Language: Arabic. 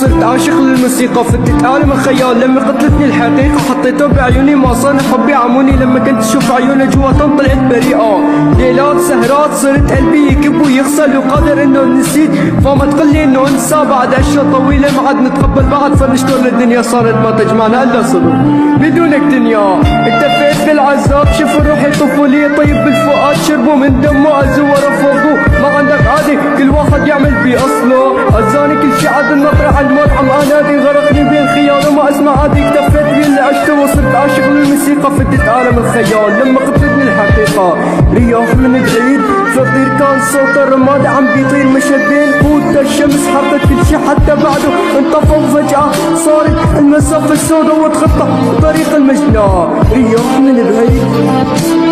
صرت عاشق للموسيقى، فتت عالم الخيال لما قتلتني الحقيقة. حطيته بعيوني ما صان حبي عموني، لما كنت اشوف عيونه جواتهم طلعت بريئة. ليلات سهرات صرت قلبي يكب ويغسل، وقادر انه نسيت فما تقلي انه انسى. بعد اشياء طويلة ما عاد نتقبل بعض، فنشتغل الدنيا صارت ما تجمعنا الا صدق بدونك دنيا. اكتفيت بالعذاب شوف روحي طفولية، طيب بالفؤاد شربوا من دمه ازور فوقه. ما عندك عادي كل واحد يعمل بأصله، أذاني كل شي عاد النطرة على الموت عم انادي. غرقني بين خيال وما اسمع عادي، اكتفيت باللي عشته وصرت عاشق للموسيقى. فتت عالم الخيال لما قتلتني الحقيقة. رياح من بعيد فطير كان صوت الرماد عم بيطير، مشى بين قوت الشمس حرقت كل شي حتى بعده انطفى، وفجأة صارت المسافة السوداء وتخطى طريق المجنى. رياح من بعيد